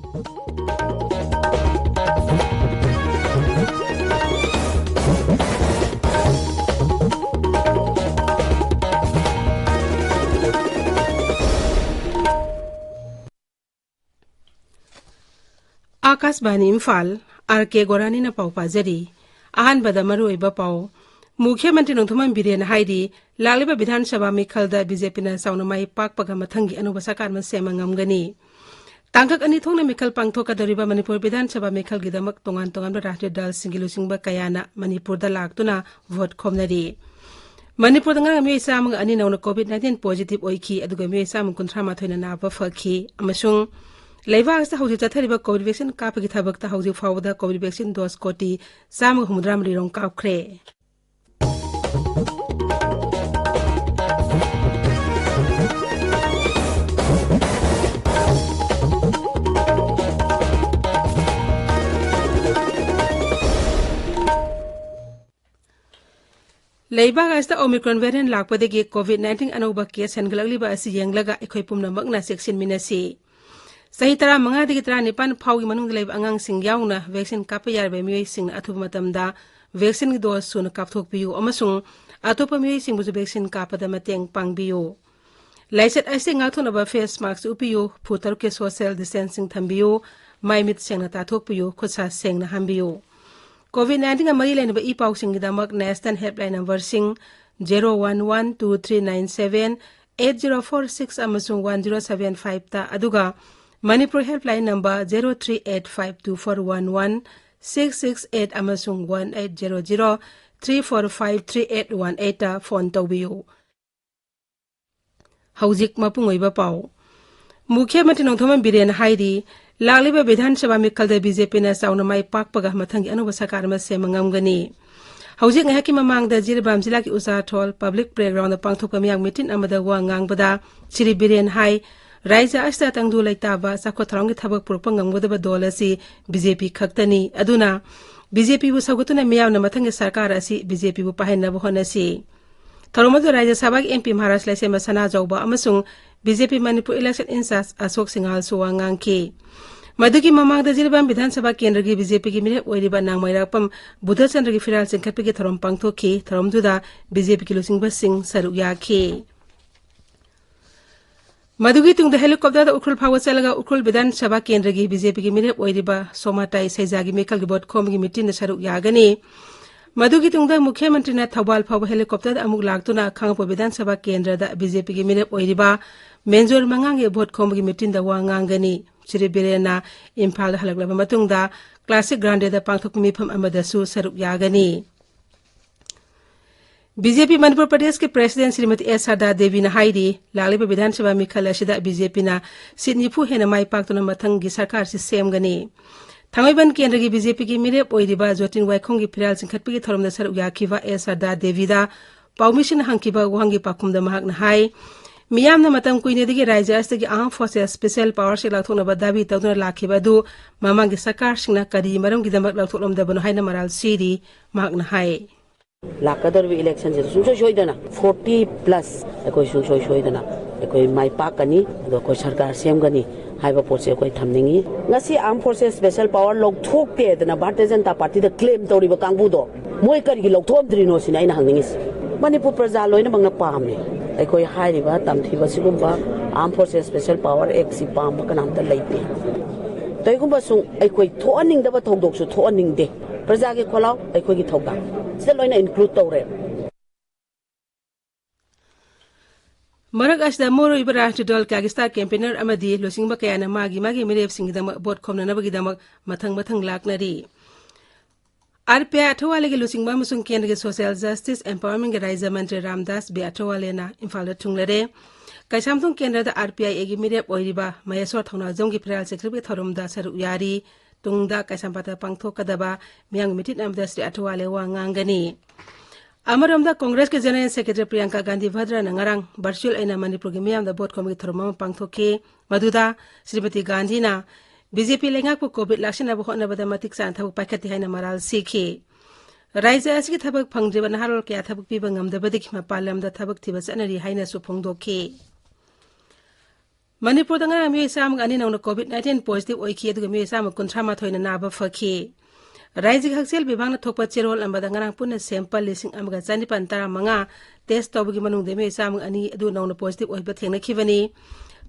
Akashvani Imphal R K गोरानी ना पाव पाजरी आहन बदमरु इबा पाव मुख्यमंत्री नोंथमन villain हाइदी लालिबा विधानसभा मिखलदा BJP ना साउनमाई पाकपगा मथंगी अनुबा सरकार म सेमंगमगनी तांगक अनि थोंना मिखल पांगथोकदरिबा मणिपुर विधानसभा मिखल गिदमक तोंगान तोंगान राष्ट्रीय दल सिंगिलुसिंगबा कयाना मणिपुरदा लाक्तुना वोट खोमनरी मणिपुर दंगा मे सामंग अनि नौना कोविड-19 पॉजिटिव ओइखी अदुगा मे सामंग 38 ना नाबा फखी अमसुंग लेबागस्ता हौजी चथरिबा कोविड वैक्सीन कापगी थबकता हौजी फावदा कोविड वैक्सीन डोज कोटी सामंग हुमद्रामरी रोंग कापख्रे लेबागस्ता ओमिक्रॉन वेरिएंट लाकपदगी कोविड-19 अनौबा केस हनगलगलिबा असि येंगलगा अखोय पुमनमकना सेक्शन मिनसी सही तरह मंगादगी तरह निपान फाउगी मनुंग लेब अंगांग याउना वैक्सीन कापा यारबे मियोइसिंग अथुबा मतमदा वैक्सीन डोज सुन कापथोकबियु अमसुंग अतोपा मियोइसिंगबुजु वैक्सीन कापदा मतेंग पांगबियु लाइसेट ऐसे ngathonaba फेस मास्क उपियु फुतर के सोशल डिस्टेंसिंग थंबियु माइमित सेंगना ताथोकबियु खुसा सेंगना हंबियु कोविड-19 मरी लेनबा ई पाउसिंगदमक नेशनल हेल्पलाइन नंबर सिंग 0112397804 8046 1075 ता अदुगा मणिपुर हेल्पलाइन नंबर 03852411 668 1800 3453818 ता फोन तौबियु हौजिक मपुंगोइबा पाउ मुख्यमंत्री नोंथमन बिरेन हाइदी लालिबा विधानसभा मिखलदा बीजेपी ना साउनमाई पाकपगा मथंगी अनुबा सरकार म सेमंगमगनी हौजिक ngahaki mamangda जिरबाम जिला की उसाथोल पब्लिक प्लेग्राउंड पांगथोक मियां मीटिंग अमदा वा ngangbada श्री बिरेन हाई राज्य अस्ता तंगदु लैताबा साखोथरांगी थबक पुरपंगमगदबा दोलसी बीजेपी खक्तनी अदुना बीजेपी बु सगुतुना मियावना मथंगी सरकार असि बीजेपी बु पाहेनब होनसी थरोमदु राज्य सभा की एमपी महाराज लाइसे मसना जौबा अमसुंग BJP Manipur election in charge Ashok Singhal सुवांगांकी मधुकी ममांगदा जिरबाम विधानसभा केंद्र की बीजेपी की मिरेप ओइरिबा नांगमैरापम बुधचंद्र की फिराल चिंखटपी की थरोम पांगथोखी थरोमदुदा बीजेपी की लुसिंगबा सिंह सरुक याखी मधुगी तुंग हेलीकॉप्टर उखरुल फाव चलगा उखरुल विधानसभा केंद्र की बीजेपी की मिरेप ओइरिबा सोमाटाई सैजागी मेखल की बोट खोम की मीटिंग सरुक यागनी मधुगी तुंग मुख्यमंत्री ने थौबाल फाव हेलीकॉप्टर अमुक लागतुना खांगपो विधानसभा केंद्र बीजेपी की मिरेप ओइरिबा मेंजोर मंगांगे बोट खोम की मीटिंग वांगांगनी श्री बिरेना इम्फाल हलगलबा मतुंगदा क्लासिक ग्रांडेदा पांगथोक मिफम अमदसु सरुक यागनी बीजेपी मणिपुर प्रदेश के प्रेसिडेंट श्रीमती एस सरदा देवी ने हाइदी लालिबा विधानसभा मिखल असिदा बीजेपी ना सीट निफु हेना माई पाक्तुना मथंगी सरकार से सेमगनी थांगोइबन केंद्र की बीजेपी की मिरेप ओइरिबा जोटिन वाइखोंग की फिराल चिंखटपी की थरोमदा सरुक याखिबा एस सरदा देवीदा पाउमिशन हंकिबा वहांगी पाकुमदा महकना हाई मियामना मतम कुइनेदगी राज्य अस्तिगी आर्म फोर्सेस स्पेशल पावर से लाथोनबा दाबी तौदुना लाखिबदु ममांगी सरकार सिंगना करी मरमगिदमक लाथोलमदबनो हाइना मराल सीरी महकना हाई लाकदरबी इलेक्शन से सुसो सोइदना 40 प्लस एकोइ सुसो सोइदना एकोइ माइ पाकनी अदो कोइ सरकार सेमगनी हाइबा पोसे कोइ थमनिंगी ngasi armed forces special power लोकथोकतेदना भारतीय जनता पार्टी द क्लेम तौरिबा कांगबुदो मोय करिगी लोकथोमद्रिनो सिना आइना हंगनिंगिस मणिपुर प्रजा लोइना मंगना पामने एकोइ हाइरिबा तमथिबा सिगुम्बा armed forces special power act सि पाम कनामता लैते तैगुम्बा सु एकोइ थोअनिंगदबा थौदोकसु थोअनिंगदे प्रजा के खोलाव एकोइ की थौदा से लोइना इंक्लूड तौरे मरक असदा मोरो इबा राष्ट्रीय दल कागिस्ता कैंपेनर अमदी लोसिंगबा कयाना मागी मिरेप सिंगदमक बोट खोमननबगिदमक मथंग लाकनरी आरपीआई अठवाले के लुसिंगबा मुसुंग केंद्र के सोशल जस्टिस एम्पावरमेंट के राज्य मंत्री रामदास बे अठवाले ना इम्फाल थुंगलरे कैसामथुंग केंद्र दा आरपीआई एगी मिरेप ओइरिबा मयसोर थौना जोंगी फिराल सेक्रेटरी थरोमदा सरुक यारी तुंगदा कैसामपाता पांगथोकदबा मियांग मिटिन अमदा श्री अठवाले वांगांगनी अमरमदा कांग्रेस के जनरल सेक्रेटरी प्रियंका गांधी भद्रा नंगरांग वर्चुअल एना मणिपुर के मियांग दा बोट खोमगी थरोमा पांगथोके मधुदा श्रीमती गांधी ना बीजेपी लेंगाकु कोविड लाक्सिनबा होनबदा मतिक सान थबक पाइखति हाइना मराल सीखे राज्य असगी थबक फंगद्रिबा नहारोल के थबक पिबा ngamdabadiki मपालमदा थबक थिबा चनरी हाइना सु फोंगदोखे Manipur danga mi sam ga ni nang COVID-19 positive oiki adu mi sam kunthama thoina na ba fakhi Raiji Haksel Bibang na thokpa cherol amba danga nang punna sample lising amga chani pantara manga test tawgi manung de mi sam ani adu nang positive oiba thengna khibani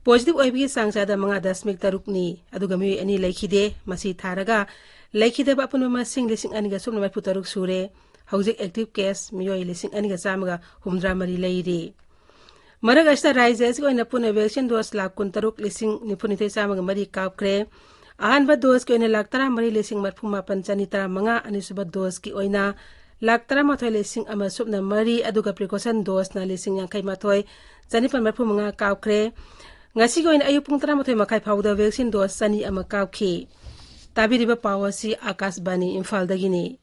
positive oibi sangsa da manga dasmik tarukni adu ga mi ani laikhide masi tharaga laikhide ba punma ma sing lising ani ga somna mai putaruk sure hojik active case miyoi lising ani ga samga humdra mari leiri Maraga sta Raiji ko ina punna vaccine dose lak kun taruk lising ni puni thai samga mari kapkre Ahanba dose ko ina lak tara mari lising marphuma panchani tara manga ani suba dose ki oina lak tara mathoi lising ama subna mari aduga precaution dose na lising yang kai mathoi chani pan marphu manga kapkre ngasi ko ina ayu pung tara mathoi makai phauda vaccine dose chani ama kapkhi tabiriba pawasi Akash Bani Imphal dagini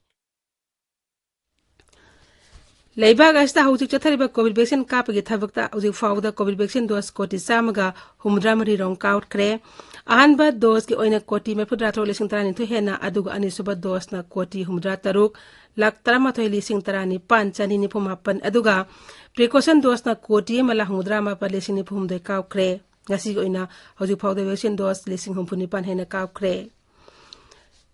Leibag asta hujik chathariba COVID vaccine kapagi thabakta hujik fawda COVID vaccine dose koti samaga humdra mari rong count kre ahanba dose ki oina koti mepudra tro lising tarani thu hena aduga ani suba dose na koti humdra taruk lak tarama thoi lising tarani pan chani ni phumapan aduga precaution dose na koti mala humdra ma pa lising ni phum de kaw kre ngasi oina hujik fawda vaccine dose lising humpuni pan hena kaw kre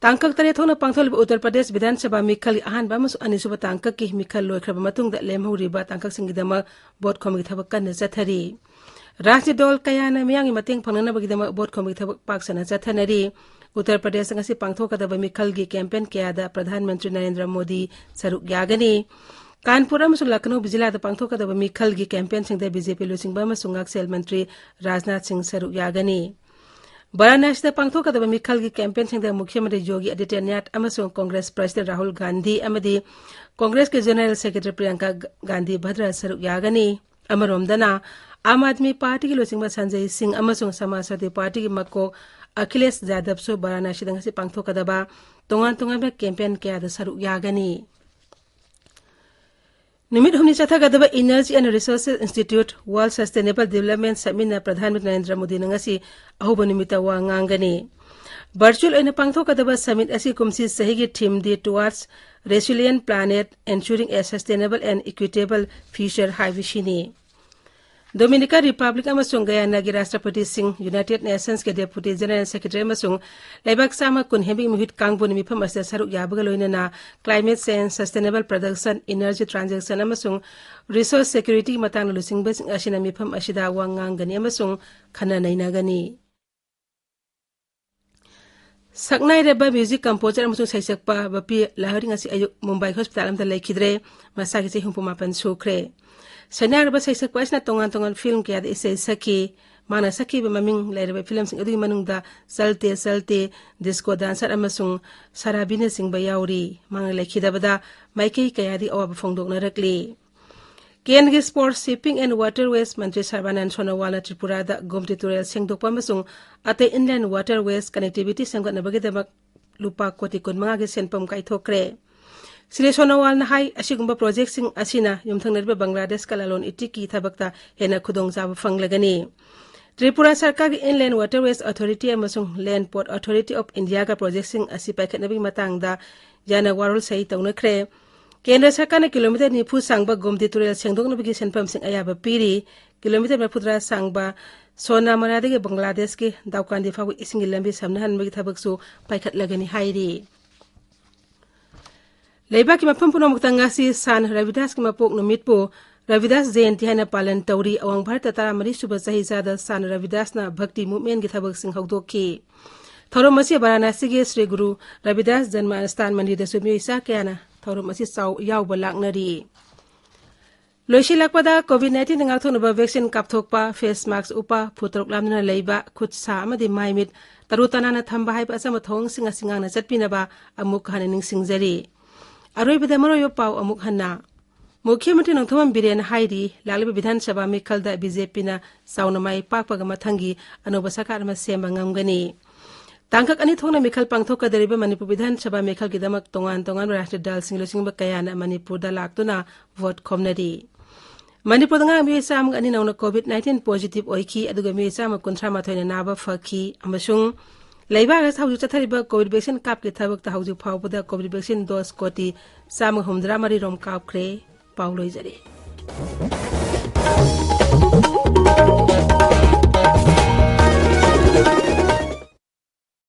Tangkak tare thona pangthol Uttar Pradesh Vidhan Sabha Mikhal ahan ba masu ani suba tangkak ki Mikhal loi khraba matung da lemhuri ba tangkak singidama board committee thabak kan chathari Rajya dol kayana miyang mateng phanana bagidama board committee thabak paksana chathanari Uttar Pradesh ngasi pangthokadaba Mikhal gi campaign kayada Pradhan Mantri Narendra Modi saruk yagani Kanpur amasung Lucknow bijila da pangthokadaba Mikhal gi campaign singda BJP losing ba masung Aksel Mantri Rajnath Singh saruk yagani Varanasi da pangthokadaba Mikhal gi campaign singda Mukhyamantri Yogi Adityanath amasung Congress President Rahul Gandhi amadi Congress ke General Secretary Priyanka Gandhi Bhadra saruk yagani amaromdana Aam Aadmi Party ki losing ba Sanjay Singh amasung Samajwadi Party ki makko Akhilesh Yadav so Varanasi da ngasi pangthokadaba tongan ba campaign kaya da saruk yagani Numit humni chathagadaba Energy and Resources Institute World Sustainable Development Summit na Pradhan Mantri Narendra Modi ngasi ahuba numita wa ngangani Virtual oina pangthokadaba summit asi kumsi sahigi theme di towards resilient planet ensuring a sustainable and equitable future haivishini Dominica Republic amasung Guyana gi Rashtrapati Singh United Nations ke Deputy General Secretary amasung Laibak sama kun hembi muhit kangbun mifam asa saruk yabaga loina na climate change sustainable production energy transition amasung resource security matang lusing basing asina mifam asida wangang gani amasung khana naina gani Saknai reba music composer amasung saisakpa bapi lahari ngasi ayuk Mumbai Hospital amta laikhidre masagi se humpuma pan sukre Sanyar ba sai sakwa isna tongan film kaya da isay saki mana saki ba maming lairaba film sing adu manung da salte disco dancer amasung sarabina sing ba yauri mga laikhida bada maikei kaya di awa ba phongdok na rakli Kengi Sports Shipping and Waterways Mantri Sarbanan Sonawala Tripura da Gomti Tutorial singdok pa masung ate inland waterways connectivity sanggat na bagidabak lupa koti kun mga gisenpam kay thokre Sile Sonawal na hai asigumba project sing asina yumthang nerba Bangladesh kalalon itiki thabakta hena khudong jaba fanglagani Tripura Sarkar gi Inland Waterways Authority amasung Land Port Authority of India ga project sing asi paikhatnabi matangda jana warul sai tawnakre Kendra Sarkar na kilometer ni phu sangba Gomti Tutorial sengdokna bigi senpam sing ayaba piri kilometer na phudra sangba Sona Marade ge Bangladesh ke dawkandi fawu isingi lambi samnahan bagi thabaksu paikhatlagani hairi Leiba ki mapam puno muktangasi san Ravidas ki mapok numit po Ravidas Jayanti haina palan tauri awang bharta tara mari suba sahi zada san Ravidas na bhakti movement ki thabak sing hawdokki thorom masi Varanasi ge Sri Guru Ravidas Janma Sthan Mandir da sumyo isa kyana thorom masi saw yaw balaknari Loishi lakpada COVID-19 ngal thonba vaccine kapthokpa face mask upa phutrok lamna leiba khutsa amadi maimit tarutana na thamba haiba asama thong singa singang na chatpina ba amuk hanening singjari Aroi bida maro yo pau amuk hanna Mukhyamantri Nongthaman Biren hairi Lagliba Vidhan Sabha Mikhal da BJP na saunamai pakpaga mathangi anoba sakar ma semba ngamgani Tangkak ani thongna Mikhal pangthoka dariba Manipur Vidhan Sabha Mikhal gidamak tongan Rashtra dal singlosing ba kayana Manipur da laktuna vote khomnari Manipur da nga mi sam ani nauna COVID-19 positive oiki aduga mi sam kunthra ma thoina naba fakhi amasung Leiba ga hawju chathariba COVID vaccine kap ke thabak ta hawju phawbada COVID vaccine dose koti sam humdra mari rom kap kre pauloi jare